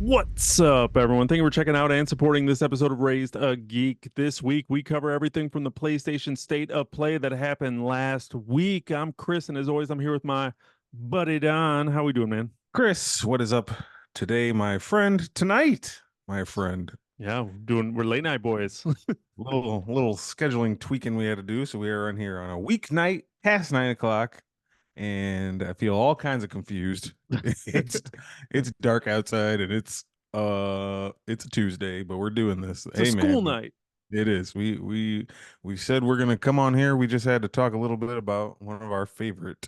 What's up, everyone? Thank you for checking out and supporting this episode of Raised a Geek. This week, we cover everything from the PlayStation State of Play that happened last week. I'm Chris, and as always, I'm here with my buddy Don. How we doing, man? Chris, what is up today, my friend? Tonight, my friend. We're late night boys. Little scheduling tweaking we had to do, so we are on here on a weeknight past 9 o'clock, and I feel all kinds of confused. It's it's dark outside, and it's a Tuesday, but we're doing this. It's a Hey school man, night. it is. We said we're gonna come on here. We just had to talk a little bit about one of our favorite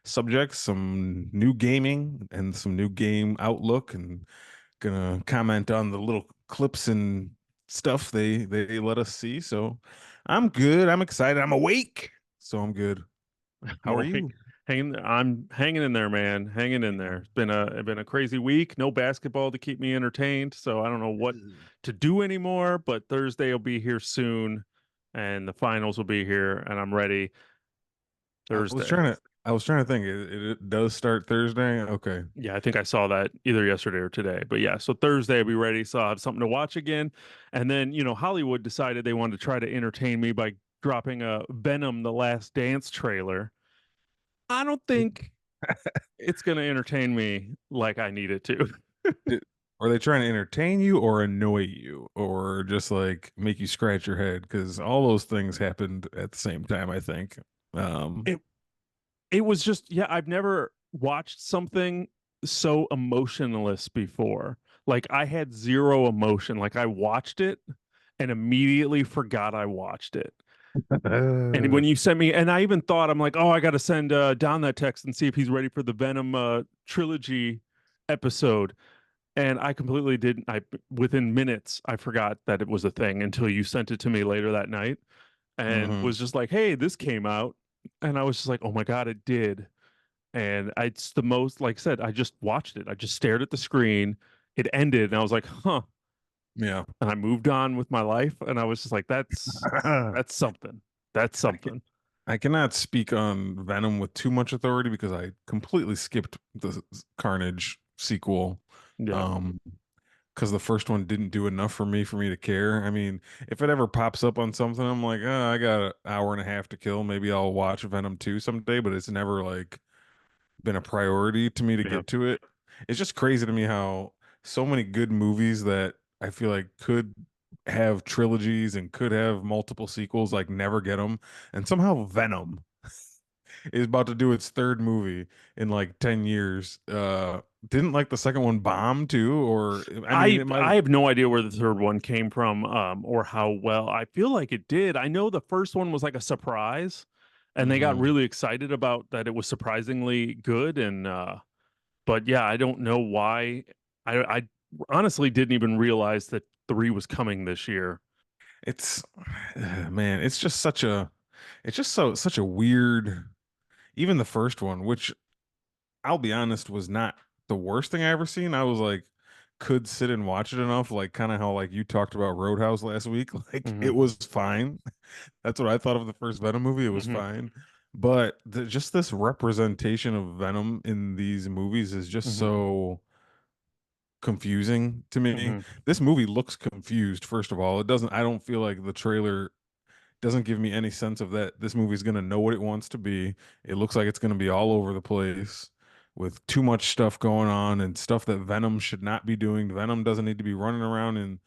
subjects, some new gaming and some new game outlook, and gonna comment on the little clips and stuff they let us see. So I'm good. I'm excited. I'm awake. So I'm good. How are Well, you? I'm hanging in there, man. Hanging in there. It's been a crazy week. No basketball to keep me entertained, so I don't know what to do anymore. But Thursday will be here soon, and the finals will be here, and I'm ready. I was Thursday. trying to I was trying to think. It does start Thursday. Okay. Yeah, I think I saw that either yesterday or today. But yeah, so Thursday I'll be ready. So I'll have something to watch again. And then, Hollywood decided they wanted to try to entertain me by dropping a Venom The Last Dance trailer. I don't think it's going to entertain me like I need it to. Did- Are they trying to entertain you or annoy you or just like make you scratch your head? Because all those things happened at the same time, I think. Um, It it was just, yeah, I've never watched something so emotionless before. Like I had zero emotion. Like I watched it and immediately forgot I watched it. And when you sent me, and I even thought, I'm like, oh, I got to send Don that text and see if he's ready for the Venom trilogy episode. And I completely didn't. Within minutes, I forgot that it was a thing until you sent it to me later that night and mhm. was just like, hey, this came out. And I was just like, oh my God, it did. And it's the most, like I said, I just watched it. I just stared at the screen. It ended, and I was like, huh. Yeah. And I moved on with my life. And I was just like, that's something. That's I can something. I cannot speak on Venom with too much authority because I completely skipped the Carnage sequel. Yeah. Um, because the first one didn't do enough for me to care. I mean, if it ever pops up on something, I'm like, oh, I got an hour and a half to kill. Maybe I'll watch Venom 2 someday, but it's never like been a priority to me to Yeah. get to it. It's just crazy to me how so many good movies that I feel like could have trilogies and could have multiple sequels, like never get them. And somehow Venom is about to do its third movie in like 10 years. Didn't like the second one bomb too, or I mean, I it might I have. have no idea where the third one came from, or how well. I feel like it did. I know the first one was like a surprise, and they got Mhm. really excited about that it was surprisingly good. And but yeah, I don't know why. I honestly didn't even realize that three was coming this year. It's man, it's just such a weird. Even the first one, which I'll be honest, was not the worst thing I ever seen. I was like, could sit and watch it enough, like kind of how like you talked about Roadhouse last week. Like Hmm. it was fine. That's what I thought of the first Venom movie. It was Hmm. fine. But just this representation of Venom in these movies is just Hmm. so confusing to me. Hmm. This movie looks confused, first of all. It doesn't, I don't feel like the trailer doesn't give me any sense of that this movie's going to know what it wants to be. It looks like it's going to be all over the place with too much stuff going on and stuff that Venom should not be doing. Venom doesn't need to be running around in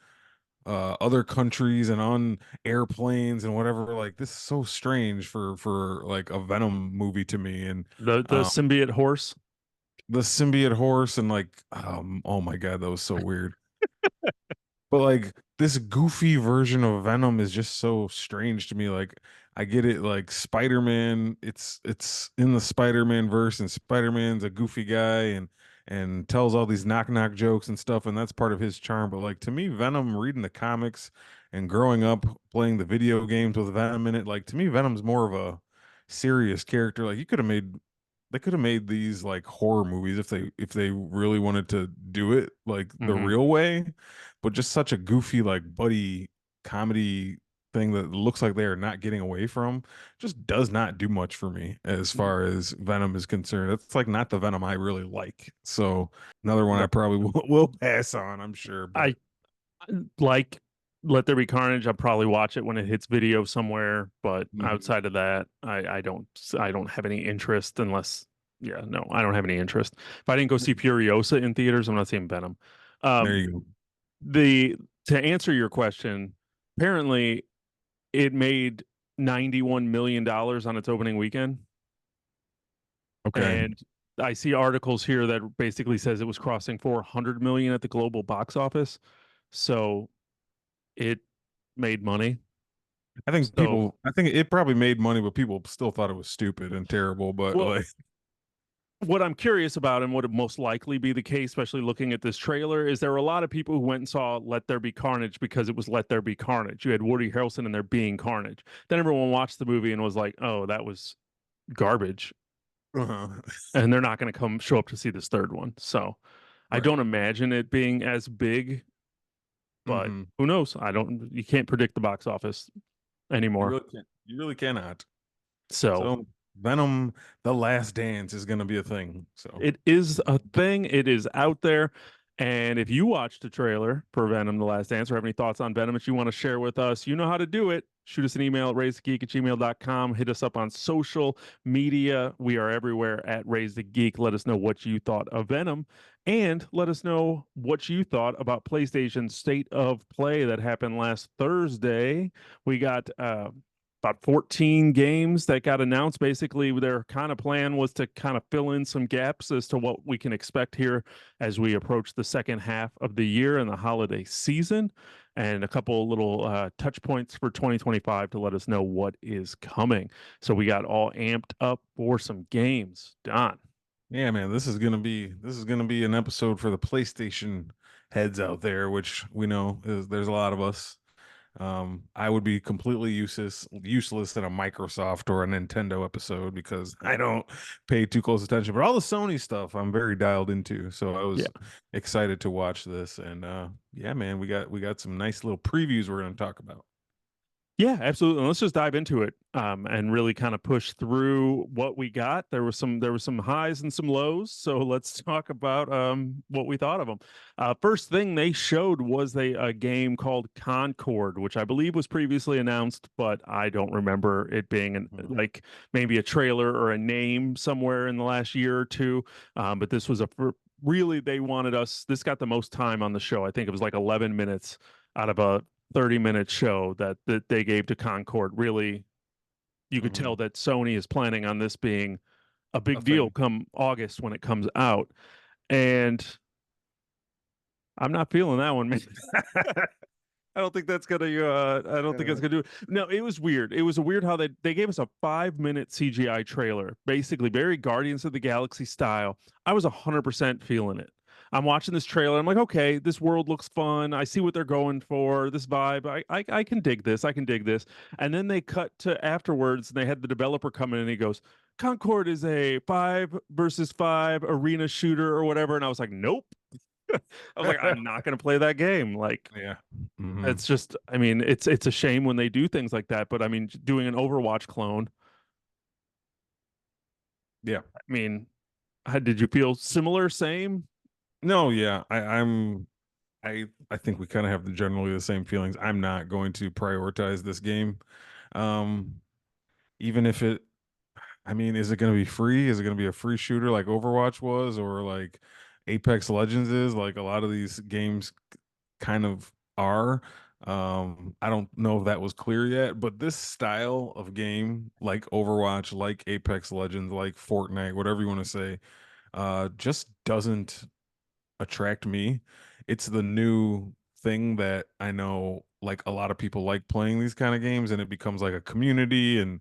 other countries and on airplanes and whatever. Like this is so strange for like a Venom movie to me. And The um, symbiote horse. the symbiote horse and like oh my god, that was so weird. But like this goofy version of Venom is just so strange to me. Like I get it, like Spider-Man, it's in the Spider-Man verse, and Spider-Man's a goofy guy and tells all these knock knock jokes and stuff, and that's part of his charm. But like to me, Venom, reading the comics and growing up playing the video games with Venom in it, like to me, Venom's more of a serious character. Like you could have made they could have made these like horror movies if they really wanted to do it like the Hmm. real way, but just such a goofy like buddy comedy thing that looks like they are not getting away from just does not do much for me as far as Venom is concerned. It's like not the Venom I really like. So another one I Right. probably will pass on, I'm sure. But I like Let There Be Carnage. I'll probably watch it when it hits video somewhere, but mhm. outside of that, I don't have any interest unless yeah, no, I don't have any interest. If I didn't go see Furiosa in theaters, I'm not seeing Venom. There Um you go. the To answer your question, apparently it made $91 million on its opening weekend. Okay. And I see articles here that basically says it was crossing 400 million at the global box office. So it made money. So I think it probably made money, but people still thought it was stupid and terrible. But what like, what I'm curious about and what would most likely be the case, especially looking at this trailer, is there were a lot of people who went and saw Let There Be Carnage because it was Let There Be Carnage. You had Woody Harrelson and there being Carnage. Then everyone watched the movie and was like, "Oh, that was garbage," uh-huh. and they're not going to come show up to see this third one. So I Right. don't imagine it being as big, but Hmm. who knows? I don't. You can't predict the box office You anymore. really can't. You really cannot. So So Venom, The Last Dance is going to be a thing. So it is a thing. It is out there. And if you watched the trailer for Venom: The Last Dance or have any thoughts on Venom that you want to share with us, you know how to do it. Shoot us an email at raisethegeek@gmail.com. Hit us up on social media. We are everywhere at Raise the Geek. Let us know what you thought of Venom. And let us know what you thought about PlayStation's State of Play that happened last Thursday. We got about 14 games that got announced. Basically, their kind of plan was to kind of fill in some gaps as to what we can expect here as we approach the second half of the year and the holiday season, and a couple little touch points for 2025 to let us know what is coming. So we got all amped up for some games. Don. yeah, man, this is gonna be an episode for the PlayStation heads out there, which we know is there's a lot of us. I would be completely useless in a Microsoft or a Nintendo episode because I don't pay too close attention. But all the Sony stuff I'm very dialed into. So I Yeah. was excited to watch this. And yeah, man, we got some nice little previews we're gonna talk about. Yeah, absolutely. And let's just dive into it and really kind of push through what we got. There were some highs and some lows. So let's talk about what we thought of them. First thing they showed was a game called Concord, which I believe was previously announced, but I don't remember it being Mhm. like maybe a trailer or a name somewhere in the last year or two. But this was really they wanted us. This got the most time on the show. I think it was like 11 minutes out of a 30-minute show that they gave to Concord. Really, you could tell Mhm. that Sony is planning on this being a A big deal thing. come August when it comes out. And I'm not feeling that one, man. I don't think that's gonna. I don't think that's gonna do it. No, it was weird. It was a weird how they gave us a 5 minute CGI trailer, basically very Guardians of the Galaxy style. I was 100% feeling it. I'm watching this trailer. I'm like, okay, this world looks fun. I see what they're going for. This vibe. I can dig this. I can dig this. And then they cut to afterwards, and they had the developer come in, and he goes, "Concord is a 5 versus 5 arena shooter or whatever." And I was like, nope. I was like, I'm not gonna play that game. Like Yeah. Hmm. it's just, I mean, it's a shame when they do things like that, but I mean, doing an Overwatch clone, Yeah. I mean, did you feel similar, same? No, yeah. I think we kind of have generally the same feelings. I'm not going to prioritize this game. Um, even if it I mean, is it going to be free? Is it going to be a free shooter like Overwatch was or like Apex Legends is? Like a lot of these games kind of are. I don't know if that was clear yet, but this style of game, like Overwatch, like Apex Legends, like Fortnite, whatever you want to say, just doesn't attract me. It's the new thing that I know like a lot of people like playing these kind of games and it becomes like a community and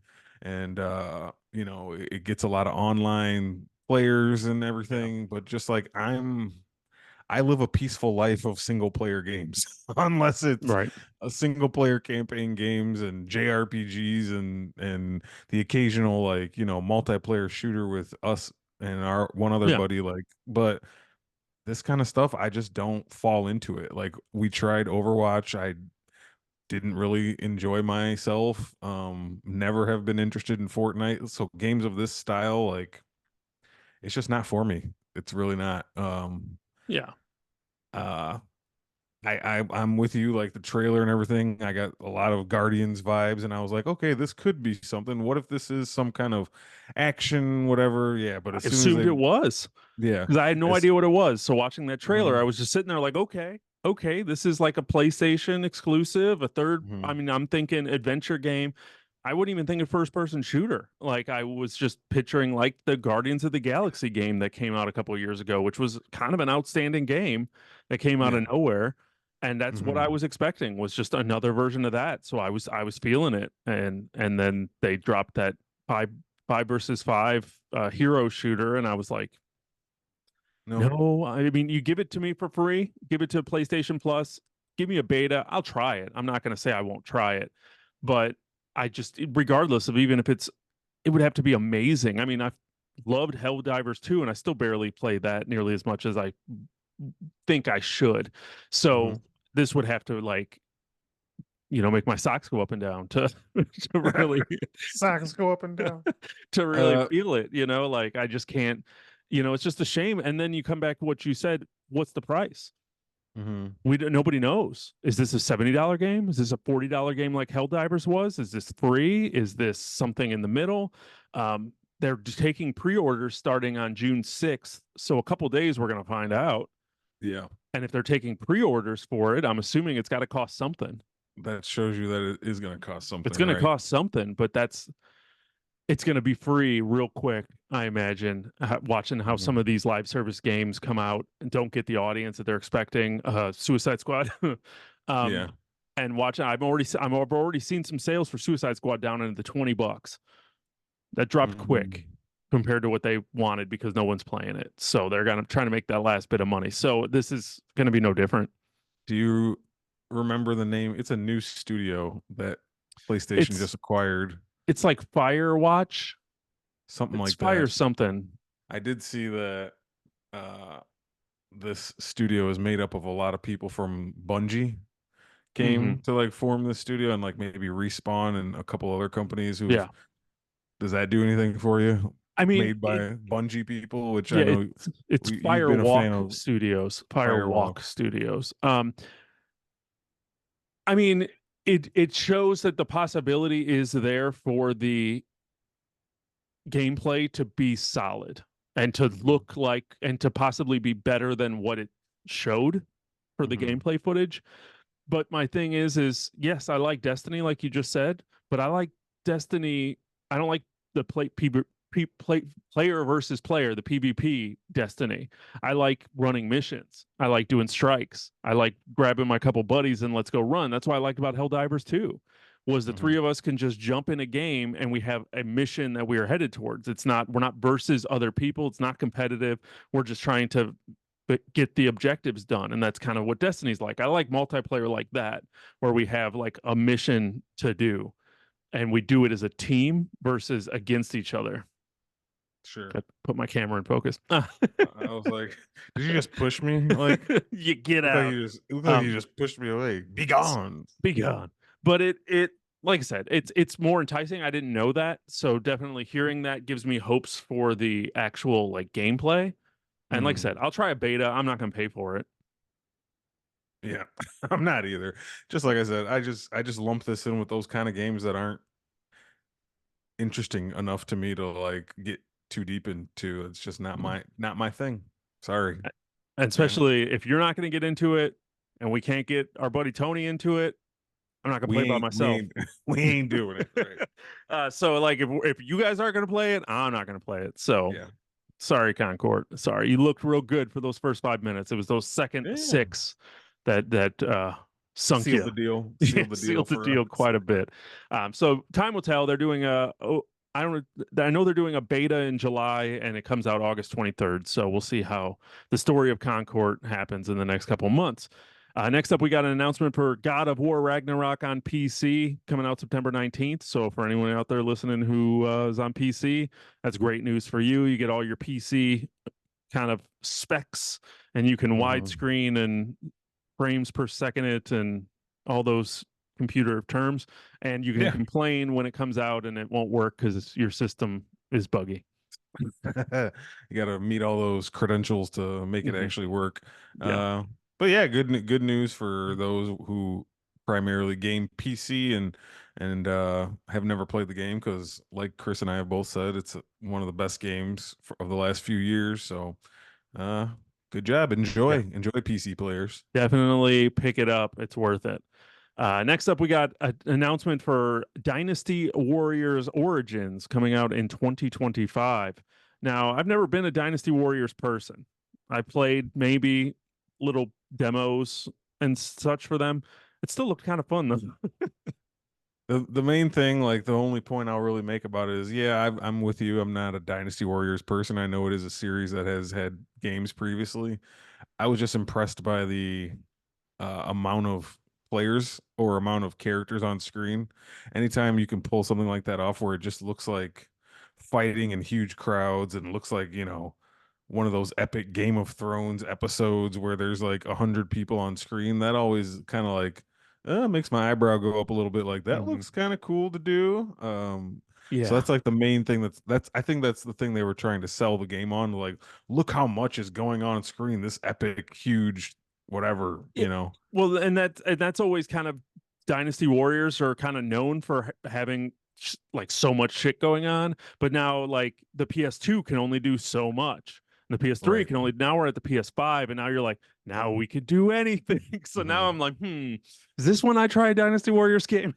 you know, it gets a lot of online players and Yeah. everything, but just like I live a peaceful life of single player games unless it's Right. a single player campaign games and JRPGs and the occasional like, you know, multiplayer shooter with us and our one other Yeah. buddy like but this kind of stuff, I just don't fall into it. Like we tried Overwatch, I didn't really enjoy myself. Never have been interested in Fortnite. So games of this style, like, it's just not for me. It's really not. Yeah. Uh, I'm with you. Like the trailer and everything, I got a lot of Guardians vibes, and I was like, okay, this could be something. What if this is some kind of action, whatever? Yeah, but I as soon as assumed they, it was yeah, because I had no as idea what it was. So watching that trailer, I mhm, was just sitting there like, okay, this is like a PlayStation exclusive, a third. I mhm, mean, I'm thinking adventure game. I wouldn't even think of first person shooter. Like I was just picturing like the Guardians of the Galaxy game that came out a couple of years ago, which was kind of an outstanding game that came out of yeah, nowhere. And that's what I mhm, was expecting was just another version of that. So I was feeling it. And then they dropped that five five versus five hero shooter, and I was like, no, no, I mean, you give it to me for free, give it to PlayStation Plus, give me a beta, I'll try it. I'm not going to say I won't try it, but I just, regardless of even if it would have to be amazing. I mean, I've loved Helldivers 2, and I still barely play that nearly as much as I think I should. So mhm. this would have to like, make my socks go up and down to to really Socks go up and down. to really Uh, feel it, like I just can't, it's just a shame. And then you come back to what you said, what's the price? mhm, Nobody knows. Is this a $70 game? Is this a $40 game like Helldivers was? Is this free? Is this something in the middle? They're taking pre-orders starting on June 6th. So a couple days we're going to find out. yeah, And if they're taking pre-orders for it, I'm assuming it's got to cost something. that shows you that it is going to cost It's something, going to right? cost something, but it's going to be free real quick, I imagine. Watching how some Mhm. of these live service games come out and don't get the audience that they're expecting. Suicide Squad, um, Yeah, and watching. I've already seen some sales for Suicide Squad down into the $20. That dropped quick mhm. compared to what they wanted because no one's playing it. So they're gonna trying to make that last bit of money. So this is going to be no different. Do you remember the name? It's a new studio that PlayStation It's just acquired, it's like Firewatch. something It's like Fire that. something. I did see that uh this studio is made up of a lot of people from Bungie Hmm. came to like form this studio, and like maybe Respawn and a couple other companies who've Yeah. does that do anything for you? I mean, Made by Bungie people, which I yeah, know it's you've been a fan Firewalk of. Studios. Firewalk. Firewalk Studios. I mean, it shows that the possibility is there for the gameplay to be solid and to Mhm, look like and to possibly be better than what it showed for the mhm, gameplay footage. But my thing is yes, I like Destiny, like you just said, but I like Destiny. I don't like the player versus player, the PvP Destiny. I like running missions. I like doing strikes. I like grabbing my couple buddies and let's go run. That's what I liked about Helldivers 2 was the mhm. three of us can just jump in a game and we have a mission that we are headed towards. We're not versus other people. It's not competitive. We're just trying to get the objectives done. And that's kind of what Destiny's like. I like multiplayer like that, where we have like a mission to do and we do it as a team versus against each other. Sure. I put my camera in focus. I was like, did you just push me? Like, You get looked like out. you Um, just pushed me away. Be gone. be gone. But it like I said, it's more enticing. I didn't know that, so definitely hearing that gives me hopes for the actual like gameplay. And like I Mhm. said, I'll try a beta. I'm not going to pay for it. Yeah, I'm not either. Just like I said, I just lump this in with those kind of games that aren't interesting enough to me to like get too deep into. It's just not my thing. Sorry, And man. especially if you're not going to get into it and we can't get our buddy Tony into it, I'm not going to play We it by ain't we myself. ain't we ain't doing it right. So like if you guys aren't going to play it, I'm not going to play it. So Yeah, sorry, Concord. Sorry. You looked real good for those first 5 minutes. It was those second yeah. six that sunk Sealed you. the deal. Yeah, Sealed the deal sealed the for deal us. quite a bit. So time will tell. They're doing I don't I know they're doing a beta in July and it comes out August 23rd. So we'll see how the story of Concord happens in the next couple months. Next up, we got an announcement for God of War Ragnarok on PC coming out September 19th. So for anyone out there listening who is on PC, that's great news for you. You get all your PC kind of specs and you can Mhm. widescreen and frames per second it and all those computer of terms, and you can Yeah. complain when it comes out and it won't work because your system is buggy. You got to meet all those credentials to make it Hmm. actually work. Yeah. Uh, but yeah, good news for those who primarily game PC and have never played the game because, like Chris and I have both said, it's one of the best games of the last few years. So, uh, good job. Yeah. Enjoy PC players. Definitely pick it up. It's worth it. Next up, we got an announcement for Dynasty Warriors Origins coming out in 2025. Now, I've never been a Dynasty Warriors person. I played maybe little demos and such for them. It still looked kind of fun though. The main thing, like the only point I'll really make about it is, yeah, I'm with you. I'm not a Dynasty Warriors person. I know it is a series that has had games previously. I was just impressed by the amount of players or amount of characters on screen. Anytime you can pull something like that off where it just looks like fighting in huge crowds and looks like, one of those epic Game of Thrones episodes where there's like 100 people on screen, that always kind of like makes my eyebrow go up a little bit, like that Mhm. looks kind of cool to do. So Yeah. that's like the main thing that's I think that's the thing they were trying to sell the game on, like look how much is going on screen, this epic huge whatever, Yeah. Well, and that's always kind of Dynasty Warriors are kind of known for having like so much shit going on, but now like the PS2 can only do so much. And the PS3 Right. can only now we're at the PS5 and now you're like, now we could do anything. So now Hmm. I'm like, is this when I try a Dynasty Warriors game?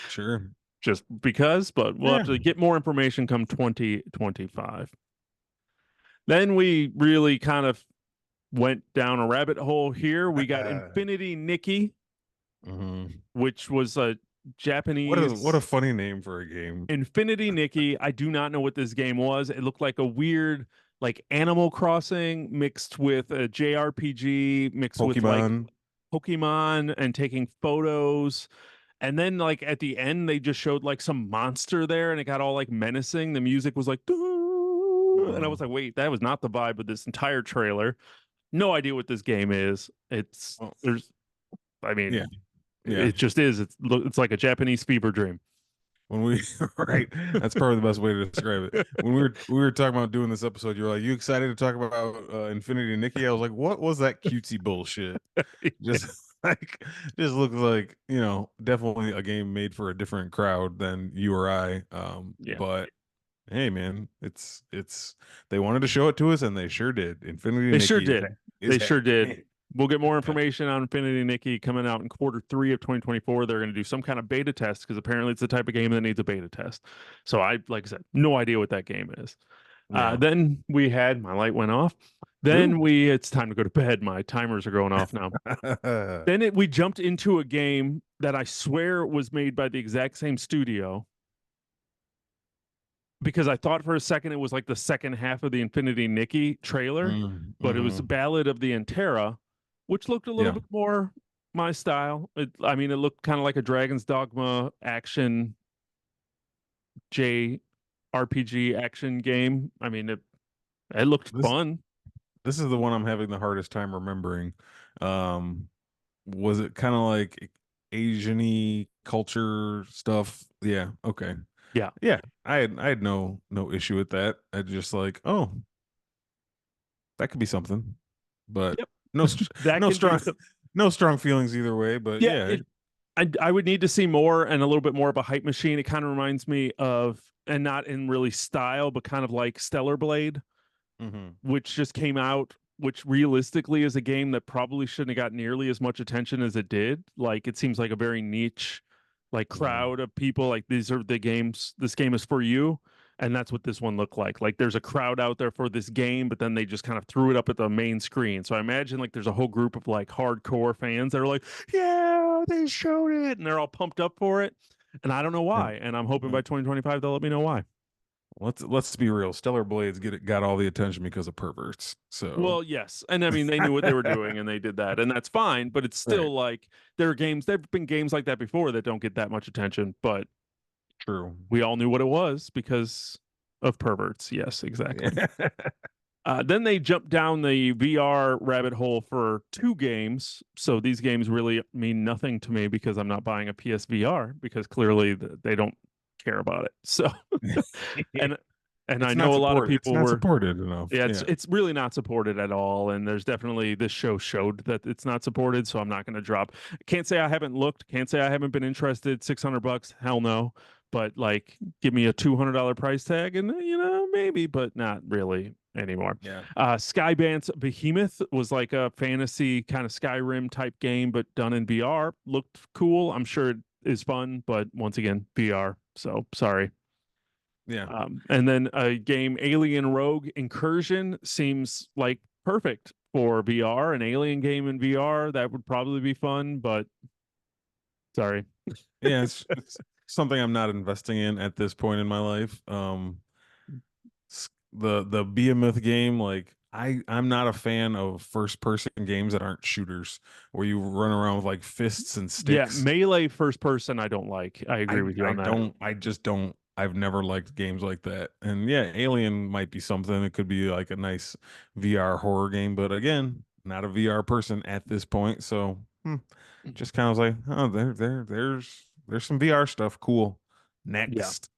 Sure. Just because, but we'll have Yeah. to get more information come 2025. Then we really kind of went down a rabbit hole here. We got Infinity Nikki, Hmm. which was a What a Japanese funny name for a game. Infinity Nikki. I do not know what this game was. It looked like a weird, like Animal Crossing mixed with a JRPG, mixed with like Pokemon. Pokemon and taking photos. And then like at the end, they just showed like some monster there and it got all like menacing. The music was like, "Doo," and I was Hmm. like, wait, that was not the vibe of this entire trailer. No idea what this game is. It's Well, there's I mean, yeah, yeah. it just is. It's like a Japanese fever dream. When we right, that's probably the best way to describe it. When we were talking about doing this episode, you were like, "You excited to talk about Infinity Nikki?" I was like, "What was that cutesy bullshit?" Just like just looks like definitely a game made for a different crowd than you or I. Yeah, But hey, man, it's they wanted to show it to us, and they sure did. Infinity they sure Nikki is did. is They sure did. happening. We'll get more information on Infinity Nikki coming out in quarter 3 of 2024. They're going to do some kind of beta test because apparently it's the type of game that needs a beta test. So like I said, no idea what that game is. Yeah. Then we had my light went off. Ooh. Then it's time to go to bed. My timers are going off now. Then we jumped into a game that I swear was made by the exact same studio because I thought for a second it was like the second half of the Infinity Nikki trailer, but it was Mm-hmm. Ballad of the Antera, which looked a little Yeah. bit more my style. I mean, it looked kind of like a Dragon's Dogma action JRPG action game. I mean, it looked This fun. this is the one I'm having the hardest time remembering. Um, was it kind of like Asian-y culture stuff? Yeah. Okay. Yeah. Yeah. I had no issue with that. I just like, oh, that could be something, but Yep. no That no can be strong some. no strong feelings either way. But Yeah. yeah. I would need to see more and a little bit more of a hype machine. It kind of reminds me of, and not in really style, but kind of like Stellar Blade, Hmm. which just came out, which realistically is a game that probably shouldn't have got nearly as much attention as it did. Like it seems like a very niche, like Yeah. crowd of people. Like these are the games. This game is for you, and that's what this one looked like. Like there's a crowd out there for this game, but then they just kind of threw it up at the main screen. So I imagine like there's a whole group of like hardcore fans that are like, yeah, they showed it, and they're all pumped up for it. And I don't know Yeah. why. And I'm hoping Yeah. by 2025 they'll let me know why. Let's be real. Stellar Blades got all the attention because of perverts. So Well, yes. And I mean, they knew what they were doing and they did that. And that's fine. But it's right. still like there are games, there have been games like that before that don't get that much attention. But True. we all knew what it was because of perverts. Yes, exactly. Yeah. Then they jumped down the VR rabbit hole for 2 games. So these games really mean nothing to me because I'm not buying a PSVR because clearly they don't care about it. So and and I It's not know a lot of supported. It's people not were supported enough. yeah, Yeah. it's really not supported at all. And there's definitely this show showed that it's not supported, so I'm not going to drop. Can't say I haven't looked, can't say I haven't been interested. $600, hell no. But like give me a $200 price tag and maybe, but not really anymore. Yeah. Skydance Behemoth was like a fantasy kind of Skyrim type game, but done in VR. Looked cool. I'm sure it is fun, but once again, VR. So sorry. Yeah. And then a game, Alien Rogue Incursion, seems like perfect for VR. An alien game in VR that would probably be fun, but sorry. Yeah. It's something I'm not investing in at this point in my life. The Behemoth game, like I'm not a fan of first person games that aren't shooters where you run around with like fists and Yeah, sticks. melee first person, I don't like. I agree with you on that. I just don't. I've never liked games like that. And yeah, Alien might be something. It could be like a nice VR horror game, but again, not a VR person at this point. So just kind of like, oh, there's some VR stuff. Cool. Yeah. Next.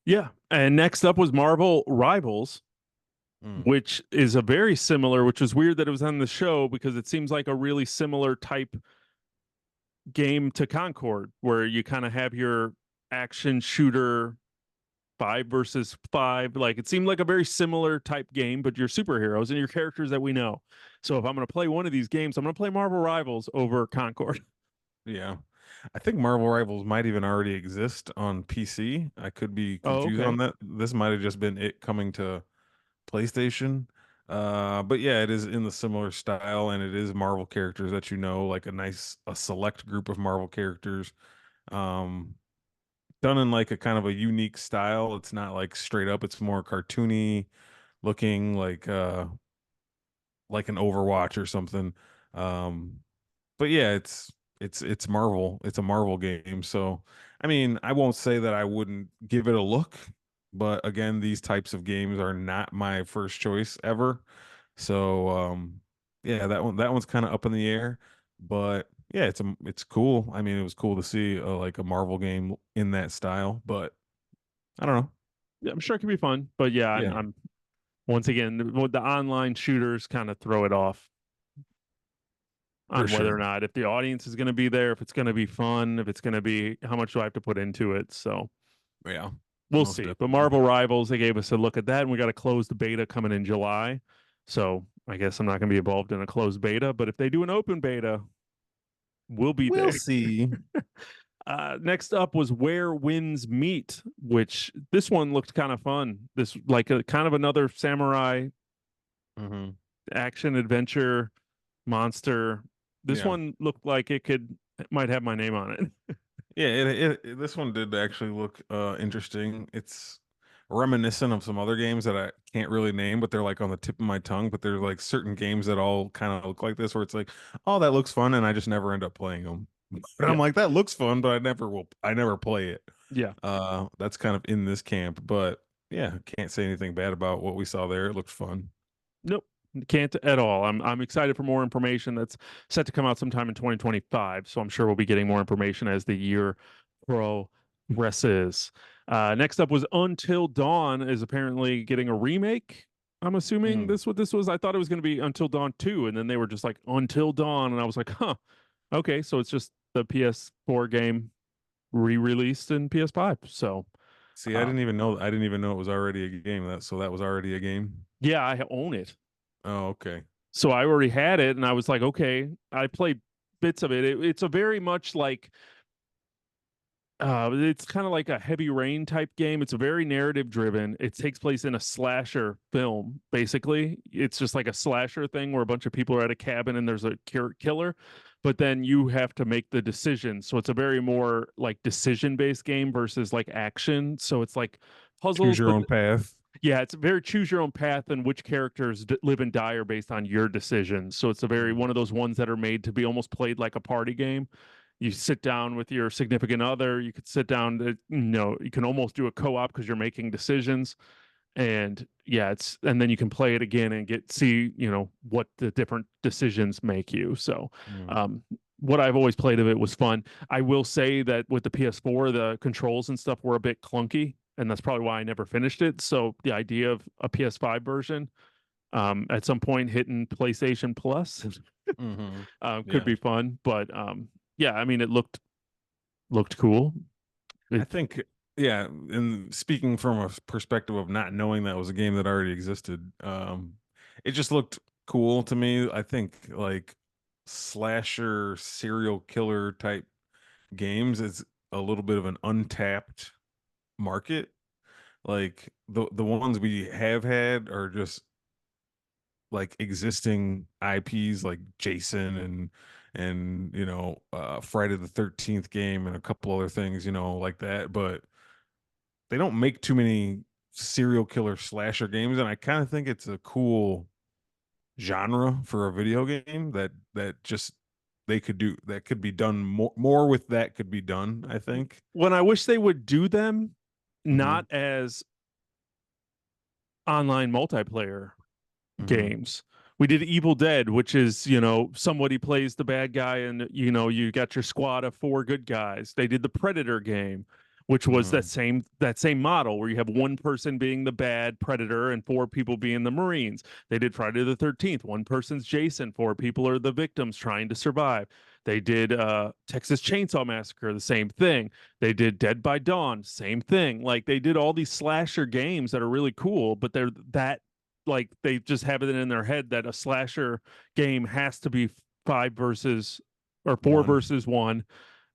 Yeah. And next up was Marvel Rivals, Mm, which is a very similar, which was weird that it was on the show because it seems like a really similar type game to Concord, where you kind of have your action shooter 5 versus 5. Like it seemed like a very similar type game, but you're superheroes and your characters that we know. So if I'm going to play one of these games, I'm going to play Marvel Rivals over Concord. yeah. I think Marvel Rivals might even already exist on PC. I could be Oh, confused on okay. that. This might have just been it coming to PlayStation. But yeah, it is in the similar style, and it is Marvel characters that you know, like a select group of Marvel characters, um, done in like a kind of a unique style. It's not like straight up; it's more cartoony looking, like an Overwatch or something. Um, but yeah, it's Marvel. It's a Marvel game. So I mean, I won't say that I wouldn't give it a look, but again, these types of games are not my first choice ever. So yeah, that one's kind of up in the air, but yeah, it's cool. I mean, it was cool to see like a Marvel game in that style, but I don't know. Yeah, I'm sure it can be fun, but yeah, Yeah, I'm once again the online shooters kind of throw it off for on whether or sure. not if the audience is going to be there, if it's going to be fun, if it's going to be how much do I have to put into it. So Yeah, we'll most see. But definitely. Marvel Rivals, they gave us a look at that, and we got a closed beta coming in July. So I guess I'm not going to be involved in a closed beta, but if they do an open beta, we'll be We'll there. see. Next up was Where Winds Meet, which this one looked kind of fun. This like a kind of another samurai Hmm. action adventure monster. This Yeah. one looked like it might have my name on it. Yeah, this one did actually look interesting. It's reminiscent of some other games that I can't really name, but they're like on the tip of my tongue. But there's like certain games that all kind of look like this, where it's like, oh, that looks fun, and I just never end up playing them. But I'm Yeah. like, that looks fun, but I never play it. Yeah. That's kind of in this camp, but yeah, can't say anything bad about what we saw there. It looked fun. Nope. Can't at all. I'm excited for more information that's set to come out sometime in 2025. So I'm sure we'll be getting more information as the year progresses. Next up was Until Dawn is apparently getting a remake. I'm assuming Mm. this what this was. I thought it was going to be Until Dawn 2, and then they were just like Until Dawn, and I was like, huh, okay, so it's just the PS4 game re-released in PS5. So See, uh, I didn't even know it was already a game. That was already a game. yeah, I own it. Oh, okay. So I already had it, and I was like, okay. I played bits of it. It's a very much like it's kind of like a Heavy Rain type game. It's a very narrative driven. It takes place in a slasher film, basically. It's just like a slasher thing where a bunch of people are at a cabin and there's a killer, but then you have to make the decision. So it's a very more like decision based game versus like action. So it's like Choose puzzles, your but own path. yeah, it's very choose your own path and which characters live and die are based on your decisions. So it's a very Mm. one of those ones that are made to be almost played like a party game. You sit down with your significant other. You could sit down. You can almost do a co-op because you're making decisions, And yeah, and then you can play it again and see, what the different decisions make you. So, Mm. um, what I've always played of it was fun. I will say that with the PS4, the controls and stuff were a bit clunky, and that's probably why I never finished it. So the idea of a PS5 version, at some point hitting PlayStation Plus, Hmm. could Yeah. be fun. But yeah, I mean, it looked cool. I It, think, yeah, and speaking from a perspective of not knowing that was a game that already existed, it just looked cool to me. I think like slasher serial killer type games is a little bit of an untapped market. Like the ones we have had are just like existing IPs like Jason and Friday the 13th game and a couple other things, like that, but they don't make too many serial killer slasher games, and I kind of think it's a cool genre for a video game that just they could do that could be done more with that could be done, I think. when I wish they would do them Hmm. not as online multiplayer Hmm. games. We did Evil Dead, which is, somebody plays the bad guy and, you got your squad of four good guys. They did the Predator game, which was that Hmm. same model where you have one person being the bad Predator and four people being the Marines. They did Friday the 13th. One person's Jason, four people are the victims trying to survive. They did Texas Chainsaw Massacre, the same thing. They did Dead by Dawn, same thing. Like they did all these slasher games that are really cool, but they're that like they just have it in their head that a slasher game has to be five versus or four One. versus one,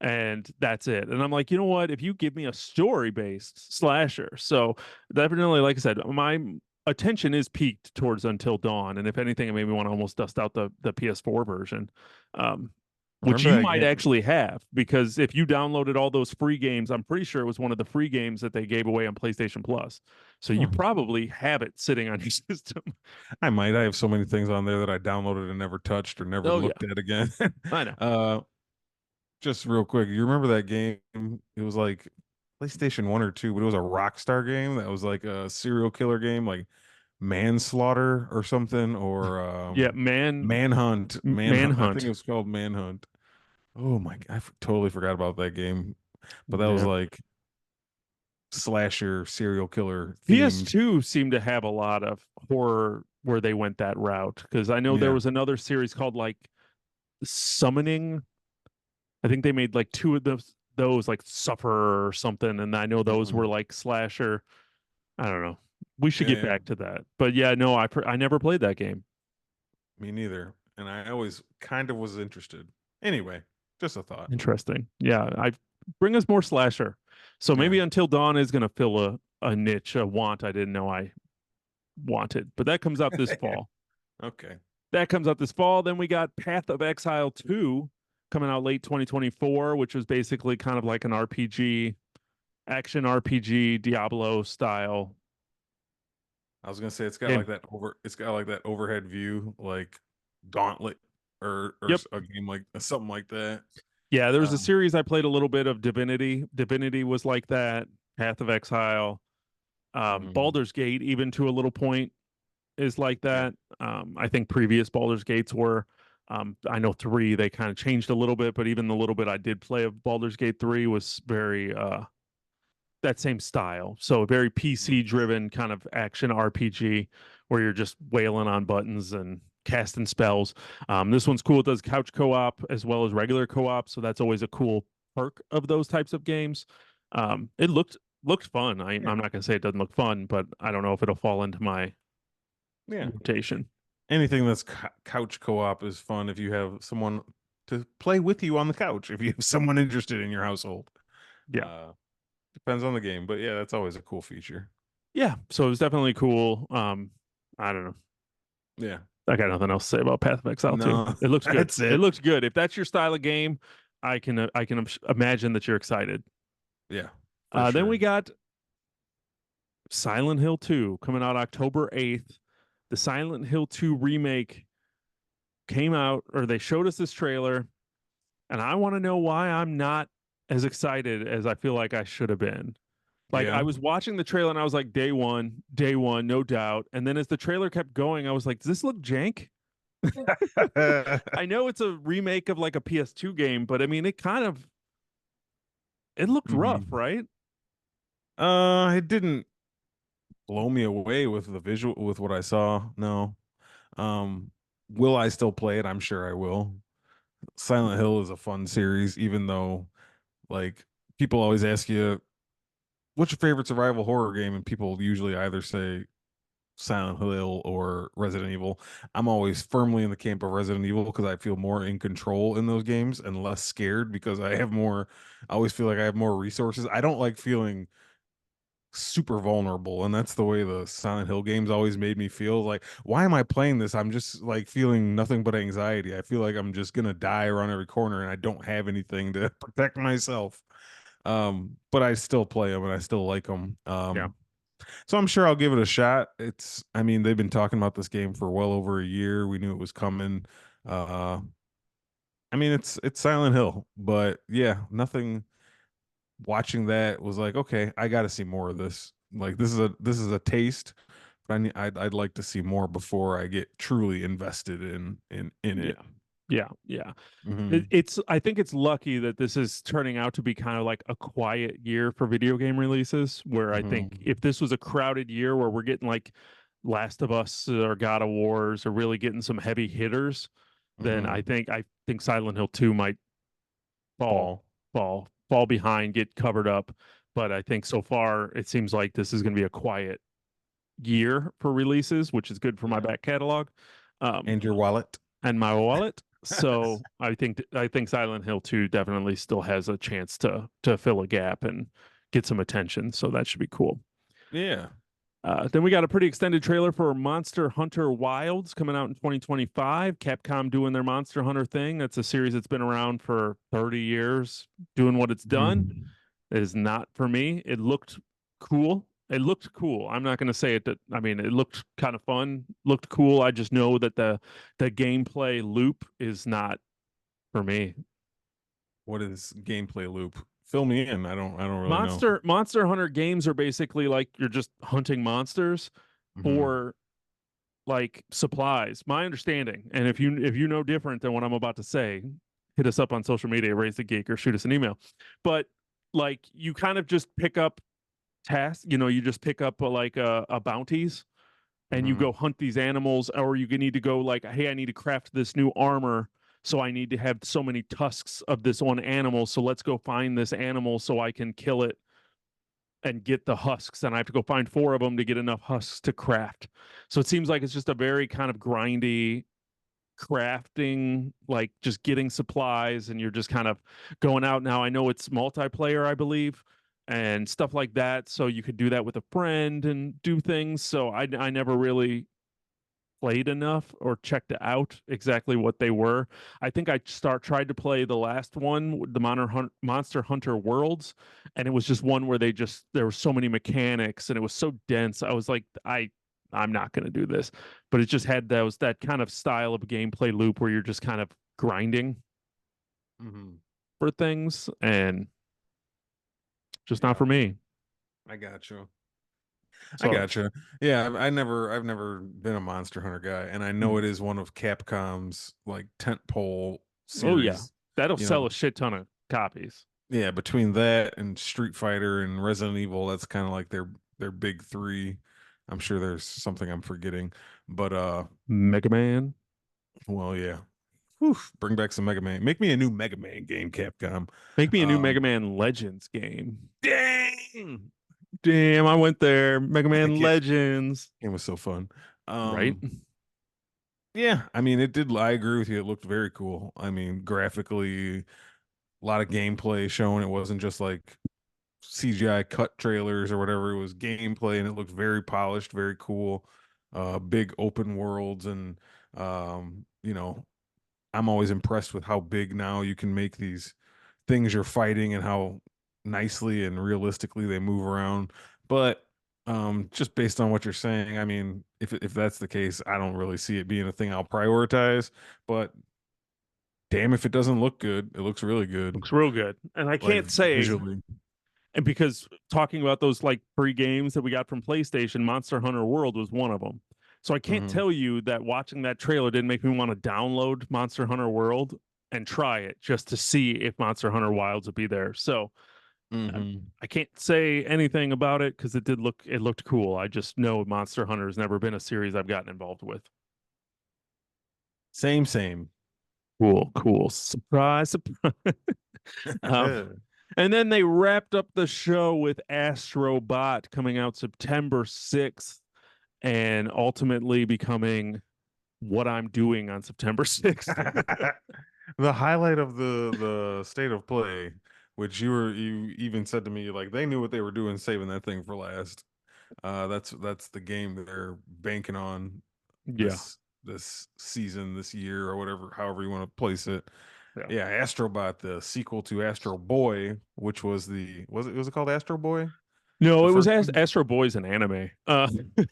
and that's it. And I'm like, you know what? If you give me a story based slasher, so definitely, like I said, my attention is peaked towards Until Dawn, and if anything, it made me want to almost dust out the PS4 version. Um, which Remember you that might game? actually have because if you downloaded all those free games, I'm pretty sure it was one of the free games that they gave away on PlayStation Plus. So you Hmm. probably have it sitting on your system. I might. I have so many things on there that I downloaded and never touched or never Oh yeah, looked at again. I know. uh just real quick, you remember that game? It was like PlayStation 1 or 2, but it was a Rockstar game that was like a serial killer game, like Manslaughter or something, or Yeah, Manhunt. I think it Manhunt. was called Manhunt. Oh my, totally forgot about that game. But that was Yeah. like slasher serial killer themed. PS2 seemed to have a lot of horror where they went that route because I know there Yeah. was another series called like Summoning. I think they made like two of those like Suffer or something, and I know those were Mm-mm. like slasher. I don't know. We should Yeah, get yeah. back to that. But yeah, no, I never played that game. Me neither. And I always kind of was interested. Anyway, just a thought. Interesting. Yeah, I bring us more slasher. So Yeah. maybe Until Dawn is gonna fill a niche, a want I didn't know I wanted. But that comes out this fall. Okay. That comes out this fall. Then we got Path of Exile 2 coming out late 2024, which was basically kind of like an RPG, action RPG, Diablo style I was gonna say game. it's got like that overhead view, like Gauntlet or Yep. a game like something like that. Yeah, there was a Um, series I played a little bit of Divinity. Divinity was like that. Path of Exile, mhm. Baldur's Gate, even to a little point, is like Yeah. that. I think previous Baldur's Gates were. I know three they kind of changed a little bit, but even the little bit I did play of Baldur's Gate 3 was very that same style. So a very Mhm. PC driven kind of action RPG where you're just wailing on buttons and casting spells. This one's cool. It does couch co-op as well as regular co-op, so that's always a cool perk of those types of games. It looked fun. I'm Yeah. not gonna say it doesn't look fun, but I don't know if it'll fall into my Yeah. rotation. Anything that's couch co-op is fun if you have someone to play with you on the couch. If you have someone interested in your household, Yeah. uh, depends on the game, but yeah, that's always a cool feature. Yeah. So it was definitely cool. I don't know. Yeah. I got nothing else to say about Path of Exile 2. No, It looks good. that's It it. looks good. If that's your style of game, I can imagine that you're excited. Yeah, for Then we sure. got Silent Hill 2 coming out October 8th. The Silent Hill 2 remake came out, or they showed us this trailer, and I want to know why I'm not as excited as I feel like I should have been. Like I Yeah. was watching the trailer and I was like, day one, no doubt. And then as the trailer kept going, I was like, does this look jank? I know it's a remake of like a PS2 game, but I mean, it looked rough, hmm right? It didn't blow me away with the visual with what I saw. No. Um, will I still play it? I'm sure I will. Silent Hill is a fun series, even though like people always ask you, what's your favorite survival horror game? And people usually either say Silent Hill or Resident Evil. I'm always firmly in the camp of Resident Evil because I feel more in control in those games and less scared because I always feel like I have more resources. I don't like feeling super vulnerable, and that's the way the Silent Hill games always made me feel. Like, why am I playing this? I'm just like feeling nothing but anxiety. I feel like I'm just gonna die around every corner and I don't have anything to protect myself. But I still play them and I still like them. Yeah. So I'm sure I'll give it a shot. I mean, they've been talking about this game for well over a year. We knew it was coming. Uh, I mean, it's Silent Hill, but yeah, nothing. Watching that was like, okay, I got to see more of this. Like, this is a taste, but I'd like to see more before I get truly invested in Yeah. it. Yeah. hmm I think it's lucky that this is turning out to be kind of like a quiet year for video game releases, where I think hmm if this was a crowded year where we're getting like Last of Us or God of Wars or really getting some heavy hitters, then hmm I think Silent Hill 2 might fall Fall. fall behind, get covered up. But I think so far it seems like this is going to be a quiet year for releases, which is good for my Yeah. back catalog. Um, And your wallet. and my wallet. So I think Silent Hill 2 definitely still has a chance to fill a gap and get some attention. So that should be cool. Yeah. Then we got a pretty extended trailer for Monster Hunter Wilds coming out in 2025. Capcom doing their Monster Hunter thing. That's a series that's been around for 30 years, doing what it's done. Mhm. It is not for me. It looked cool. It looked cool. I'm not going to say it. I mean, it looked kind of fun. Looked cool. I just know that the gameplay loop is not for me. What is gameplay loop? Fill me in. I don't really know. Monster Hunter games are basically like you're just hunting monsters hmm for like supplies. My understanding, and if you know different than what I'm about to say, hit us up on social media, raise the geek, or shoot us an email. But like you kind of just pick up tasks. You know, you just pick up like bounties and you go hmm hunt these animals, or you need to go like, hey, I need to craft this new armor. So I need to have so many tusks of this one animal. So let's go find this animal so I can kill it and get the husks. And I have to go find four of them to get enough husks to craft. So it seems like it's just a very kind of grindy crafting, like just getting supplies, and you're just kind of going out. Now I know it's multiplayer, I believe, and stuff like that. So you could do that with a friend and do things. So I never really played enough or checked out exactly what they were. I think I tried to play the last one, the Monster Hunter Worlds, and it was just one where there were so many mechanics and it was so dense. I was like, I'm not going to do this. But it just had that kind of style of gameplay loop where you're just kind of grinding hmm for things, and just not Yeah, for me. I got you. I So, gotcha. Yeah, I've never been a Monster Hunter guy, and I know it is one of Capcom's like tentpole oh yeah, series. that'll You know, sell a shit ton of copies. yeah, between that and Street Fighter and Resident Evil, that's kind of like their big three. I'm sure there's something I'm forgetting, but Mega Man. well, yeah. Whew, bring back some Mega Man. Make me a new Mega Man game, Capcom. Make me a new Mega Um, Man Legends game. dang, Damn, I went there. Mega that Man Legends. game was so fun. Right? Yeah, I mean, it did. I agree with you. It looked very cool. I mean, graphically, a lot of gameplay shown. It wasn't just like CGI cut trailers or whatever. It was gameplay, and it looked very polished, very cool. Big open worlds, and you know, I'm always impressed with how big now you can make these things you're fighting and how nicely and realistically they move around. But just based on what you're saying, I mean, if that's the case, I don't really see it being a thing I'll prioritize. But damn, if it doesn't look good, it looks really good, Looks real good. And I like can't say visually. And because talking about those like free games that we got from PlayStation, Monster Hunter World was one of them. So I can't Hmm. tell you that watching that trailer didn't make me want to download Monster Hunter World and try it just to see if Monster Hunter Wilds would be there. So Hmm. I can't say anything about it because it looked cool. I just know Monster Hunter has never been a series I've gotten involved with. Same, same. Cool, cool. Surprise, surprise. Um, and then they wrapped up the show with Astro Bot coming out September 6th and ultimately becoming what I'm doing on September 6th. The highlight of the state of play, which you even said to me, like they knew what they were doing, saving that thing for last. That's the game that they're banking on Yeah, this season, this year, or whatever, however you want to place it. yeah. Yeah, Astrobot, the sequel to Astro Boy, which was it called Astro Boy? No, The it was first one? Astro Boy's an anime.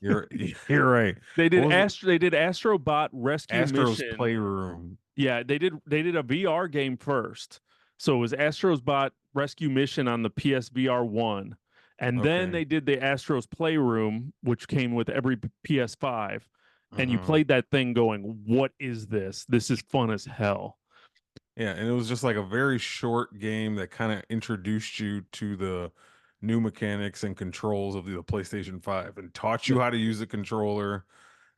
You're you're right. What was it? They did Astro Bot Rescue Astro's Mission. Playroom. Yeah, they did a VR game first. So it was Astro's Bot Rescue Mission on the PSVR 1. And then Okay. they did the Astro's Playroom, which came with every PS5. And you Uh-huh. played that thing going, "What is this? This is fun as hell." Yeah, and it was just like a very short game that kind of introduced you to the new mechanics and controls of the PlayStation 5 and taught you Yeah. how to use the controller.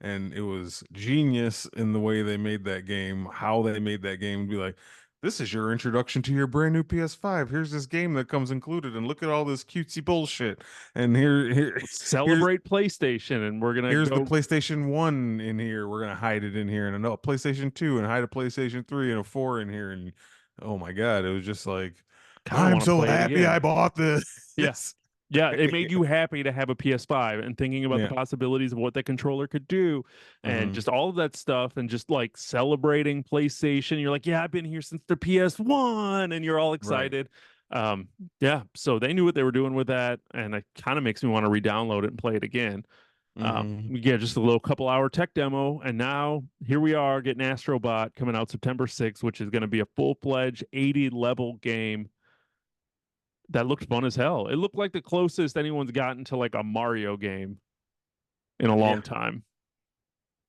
And it was genius in the way they made that game, how they made that game be like, this is your introduction to your brand new PS5. Here's this game that comes included, and look at all this cutesy bullshit. And here's Celebrate PlayStation, and we're gonna here's the go. PlayStation 1 in here. We're gonna hide it in here, and a PlayStation 2, and hide a PlayStation 3 and a 4 in here. And oh my god, it was just like, Kind of I'm want to so play it happy I again. bought this. Yeah. Yeah, it made you happy to have a PS5 and thinking about the Yeah. possibilities of what that controller could do and Hmm. just all of that stuff and just like celebrating PlayStation. You're like, yeah, I've been here since the PS1 and you're all Right. excited. Um, yeah, so they knew what they were doing with that and it kind of makes me want to re-download it and play it again. Hmm. Yeah, just a little couple hour tech demo and now here we are getting Astrobot coming out September 6th, which is going to be a full-fledged 80 level game that looked fun as hell. It looked like the closest anyone's gotten to like a Mario game in a Yeah. long time.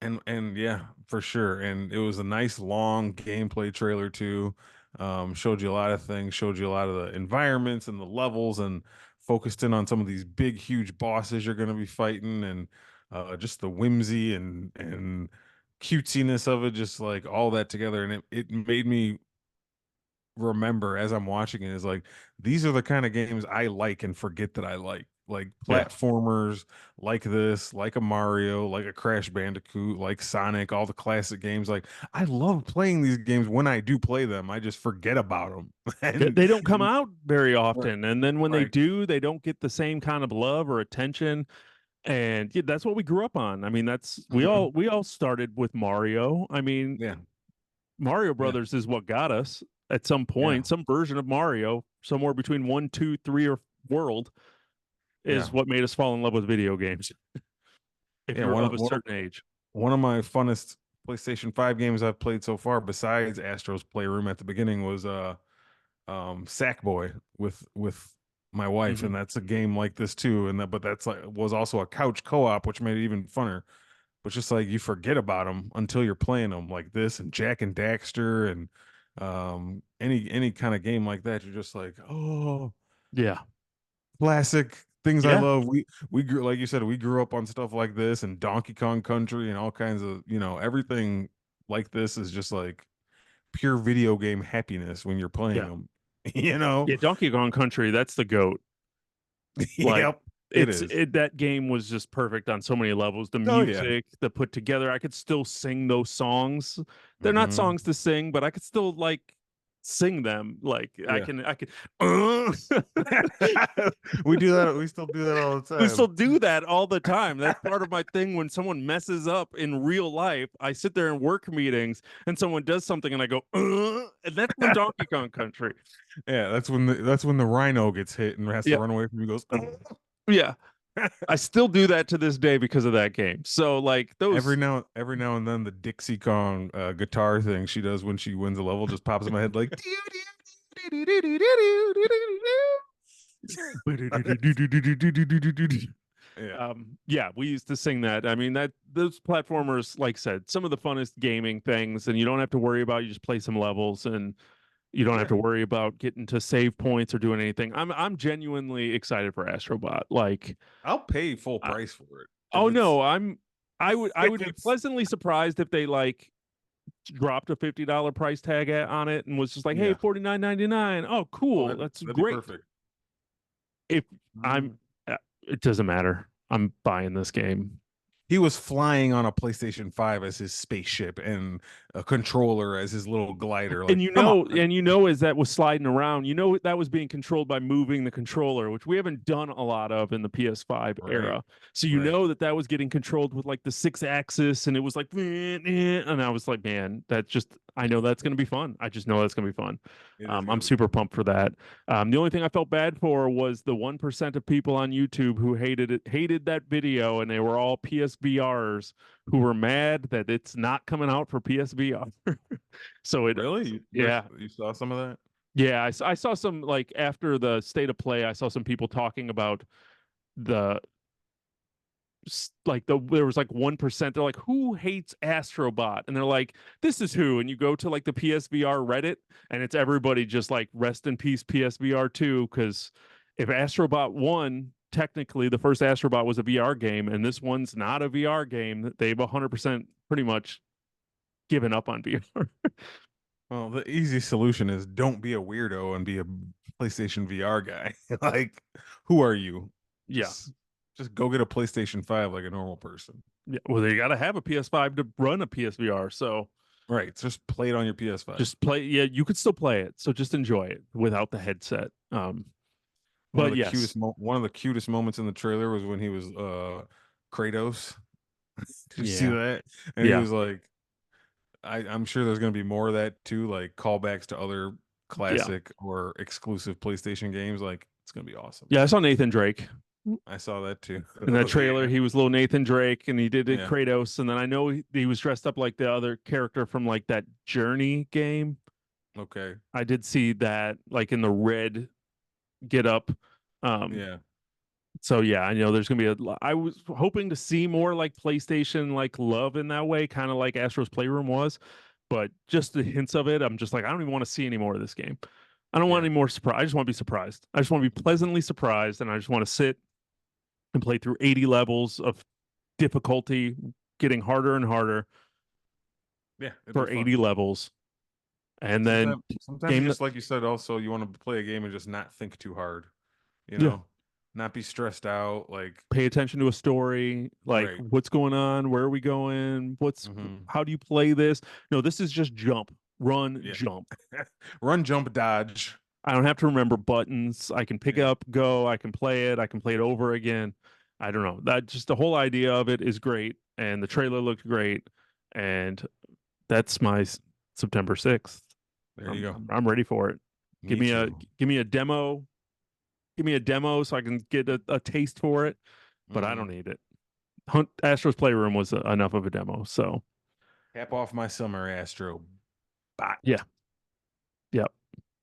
And yeah, for sure. And it was a nice long gameplay trailer too. Showed you a lot of things, showed you a lot of the environments and the levels, and focused in on some of these big, huge bosses you're going to be fighting, and just the whimsy and cutesiness of it, just like all that together. And it made me remember as I'm watching it is like these are the kind of games I like and forget that I like Yeah. platformers like this, like a Mario, like a Crash Bandicoot, like Sonic, all the classic games. Like I love playing these games. When I do play them, I just forget about them. and, They don't come and out very right, often. And then when they right. do, they don't get the same kind of love or attention. And yeah, that's what we grew up on. I mean, that's Mhm. we all started with Mario. I mean, Yeah, Mario yeah, Brothers is what got us at some yeah, point, some version of Mario, somewhere between one, two, three, or world yeah, is what made us fall in love with video games. If yeah. you're of a certain age. One of my funnest PlayStation 5 games I've played so far, besides Astro's Playroom at the beginning, was Sackboy with my wife, Mhm. and that's a game like this too. And that, but that's like was also a couch co-op, which made it even funner. But just like you forget about them until you're playing them, like this and Jack and Daxter, and any kind of game like that. You're just like, oh, Yeah. classic things I Yeah. love. We grew, like you said, we grew up on stuff like this and Donkey Kong Country and all kinds of, everything like this is just like pure video game happiness when you're playing Yeah. them. You know? Yeah, Donkey Kong Country, that's the goat. Like Yep, it is. that game was just perfect on so many levels. The Oh yeah. music, the put together, I could still sing those songs. They're not Hmm. songs to sing, but I could still like sing them. Like Yeah. I can uh, We do that. We still do that all the we still time. do that all the time. That's part of my thing when someone messes up in real life. I sit there in work meetings and someone does something and I go, and that's from Donkey Kong Country. Yeah, that's when the rhino gets hit and has to Yeah. run away from you. He goes, Yeah. I still do that to this day because of that game. So like those every now and then the Dixie Kong guitar thing she does when she wins a level just pops in my head like Yeah. Yeah, we used to sing that. I mean, that those platformers, like I said, some of the funnest gaming things, and you don't have to worry about. You just play some levels, and you don't have Yeah. to worry about getting to save points or doing anything. I'm genuinely excited for Astrobot. Like, I'll pay full I, price for it. If oh it's no, I if would be it's pleasantly surprised if they like dropped a $50 price tag on it and was just like, hey, yeah. 49.99. Oh, Oh, cool. That's that'd be great. perfect. If I'm Mm. it doesn't matter. I'm buying this game. He was flying on a PlayStation 5 as his spaceship and a controller as his little glider. Like, come on. And you know, as that was sliding around, you know that was being controlled by moving the controller, which we haven't done a lot of in the PS5 Right. era. So you Right. know that that was getting controlled with like the six axis, and it was like, and I was like, man, that's just, I know that's going to be fun. I just know that's going to be fun. It is I'm gonna be super fun. pumped for that. The only thing I felt bad for was the 1% of people on YouTube who hated that video, and they were all PSVRs who were mad that it's not coming out for PSVR. So it, Really? yeah, You saw some of that? yeah. I saw some like after the state of play, I saw some people talking about the like there was like 1%. They're like, who hates Astrobot? And they're like, this is who. And you go to like the PSVR Reddit, and it's everybody just like rest in peace PSVR 2, because if Astrobot 1, technically the first Astrobot was a VR game, and this one's not a VR game, they've 100% pretty much given up on VR. Well, the easy solution is don't be a weirdo and be a PlayStation VR guy. Like, who are you? Yeah. Just just go get a PlayStation 5 like a normal person. Yeah, well, they got to have a PS5 to run a PSVR. So Right. Just play it on your PS5. just play. Yeah, you could still play it. So just enjoy it without the headset. But yes, One of the cutest moments in the trailer was when he was Kratos. Did you see yeah, that? And he yeah, was like, I'm sure there's gonna be more of that too, like callbacks to other yeah, classic or exclusive PlayStation games. Like, it's gonna be awesome. yeah. I saw Nathan Drake I saw that too. in that trailer. Yeah. He was little Nathan Drake, and he did it Yeah. Kratos. And then I know he was dressed up like the other character from like that Journey game. Okay. I did see that like in the red get up. Um, Yeah. So yeah, I know there's gonna be a. I was hoping to see more like PlayStation like love in that way, kind of like Astro's Playroom was, but just the hints of it, I'm just like, I don't even want to see any more of this game. I don't want Yeah. any more surprise. I just want to be surprised. I just want to be pleasantly surprised, and I just want to sit and play through 80 levels of difficulty, getting harder and harder Yeah. It'd be for fun. 80 levels, and then Sometimes you game. just like you said, also you want to play a game and just not think too hard, you Yeah, know? Not be stressed out, like pay attention to a story, like right. what's going on, where are we going, what's Hmm. how do you play this. No, this is just jump, run, Yeah. jump. Run, jump, dodge. I don't have to remember buttons. I can pick Yeah. up, go, I can play it, I can play it over again. I don't know, that just the whole idea of it is great, and the trailer looked great, and that's my September 6th. There you go. I'm ready for it. give Me me a too. give me a demo, give me a demo so I can get a taste for it, but I Hmm. don't need it. Hunt Astro's Playroom was enough of a demo. So Cap off my summer, Astro. Bye. yeah, yep.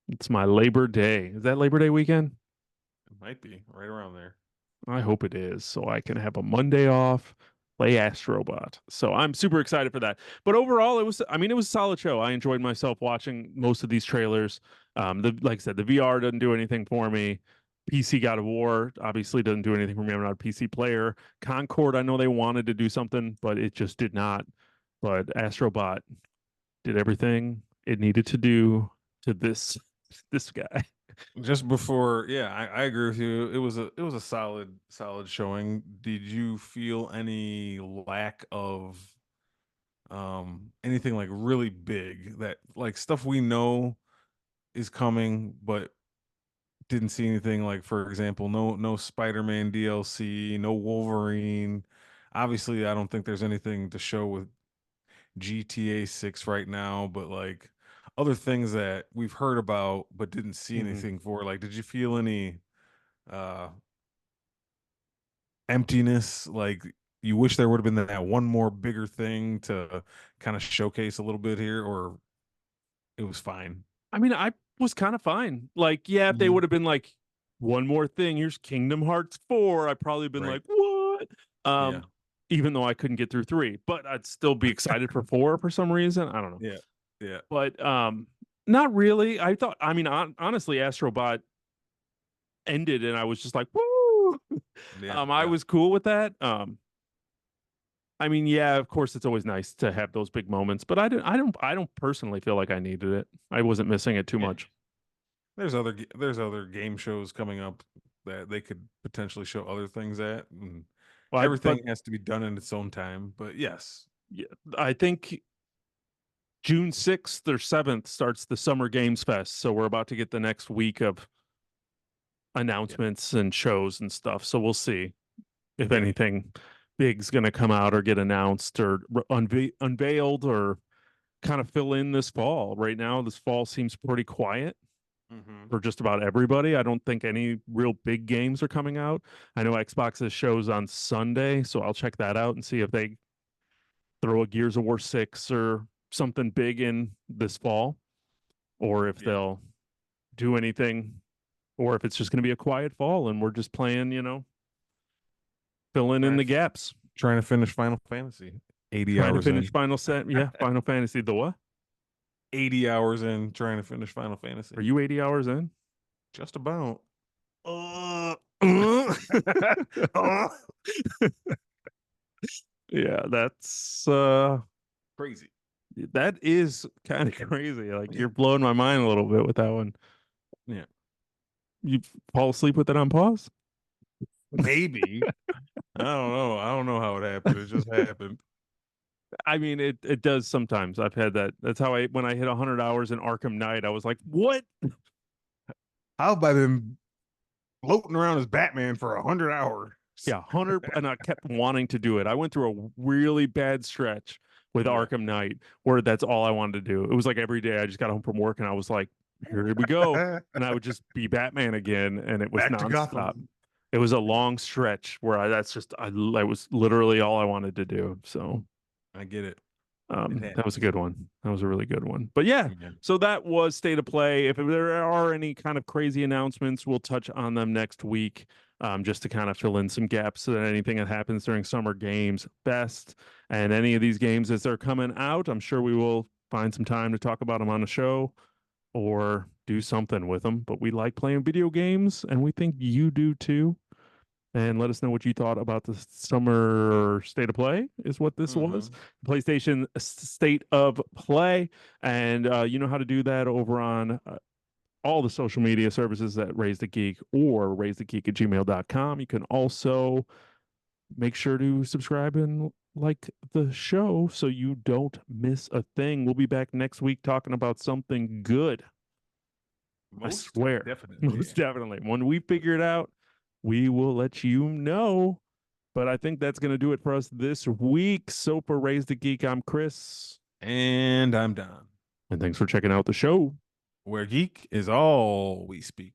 It's my Labor Day. Is that Labor Day weekend? It might be right around there. I hope it is, so I can have a Monday off, play Astrobot. So I'm super excited for that. But overall, it was, I mean, it was a solid show. I enjoyed myself watching most of these trailers. The like I said, the VR doesn't do anything for me. PC God of War obviously doesn't do anything for me. I'm not a PC player. Concord, I know they wanted to do something, but it just did not. But Astrobot did everything it needed to do to this guy. Just before, yeah, I agree with you. It was a solid showing. Did you feel any lack of anything like really big, that like stuff we know is coming, but didn't see anything, like for example, no Spider-Man DLC, no Wolverine. Obviously, I don't think there's anything to show with GTA 6 right now, but like other things that we've heard about but didn't see Mhm. anything for. Like, did you feel any uh emptiness? Like, you wish there would have been that one more bigger thing to kind of showcase a little bit here, or it was fine? I mean, I was kind of fine. Like, yeah, if they Mhm. would have been like one more thing. Here's Kingdom Hearts 4. I've probably been Right. like, what? Yeah. Even though I couldn't get through 3, but I'd still be excited for 4 for some reason. I don't know. Yeah. Yeah. But not really. I thought, I mean, honestly, Astrobot ended and I was just like, woo. Yeah. I Yeah. was cool with that. I mean, yeah, of course it's always nice to have those big moments, but I don't personally feel like I needed it. I wasn't missing it too Yeah. much. There's other game shows coming up that they could potentially show other things at, and Well, but everything has to be done in its own time. But yes, yeah, I think June 6th or 7th starts the Summer Games Fest, so we're about to get the next week of yeah, announcements and shows and stuff. So we'll see if yeah. anything big's going to come out or get announced or unveiled or kind of fill in this fall. Right now, this fall seems pretty quiet Mm-hmm. for just about everybody. I don't think any real big games are coming out. I know Xbox has shows on Sunday, so I'll check that out and see if they throw a Gears of War 6 or something big in this fall, or if Yeah, they'll do anything, or if it's just going to be a quiet fall and we're just playing, filling in trying the to gaps. trying to finish Final Fantasy. 80 Trying to hours finish in. Final Set, yeah, Final Fantasy. The what? 80 hours in trying to finish Final Fantasy. Are you 80 hours in? Just about. Yeah, that's Crazy. that is kind of crazy. Like you're blowing my mind a little bit with that one. Yeah. You fall asleep with it on pause? Maybe. I don't know. I don't know how it happened. It just happened. I mean, it does sometimes. I've had that. That's how when I hit 100 hours in Arkham Knight, I was like, "What?" How have I been floating around as Batman for 100 hours? Yeah, 100, and I kept wanting to do it. I went through a really bad stretch with Yeah. Arkham Knight where that's all I wanted to do. It was like every day I just got home from work and I was like, "Here we go," and I would just be Batman again, and it was Back to nonstop. Gotham. It was a long stretch where I was literally all I wanted to do. So I get it. that was a good one. That was a really good one. But yeah, Yeah. so that was State of Play. If there are any kind of crazy announcements, we'll touch on them next week, just to kind of fill in some gaps and anything that happens during Summer Games Fest and any of these games as they're coming out. I'm sure we will find some time to talk about them on the show or do something with them. But we like playing video games, and we think you do too. And let us know what you thought about the Summer State of Play is what this was. PlayStation State of Play. And you know how to do that over on all the social media services at Raise the Geek or raisethegeek@gmail.com. You can also make sure to subscribe and like the show so you don't miss a thing. We'll be back next week talking about something good. I swear. Definitely. Most definitely. When we figure it out, we will let you know. But I think that's going to do it for us this week. So for Raise the Geek, I'm Chris. And I'm Don. And thanks for checking out the show. Where geek is all we speak.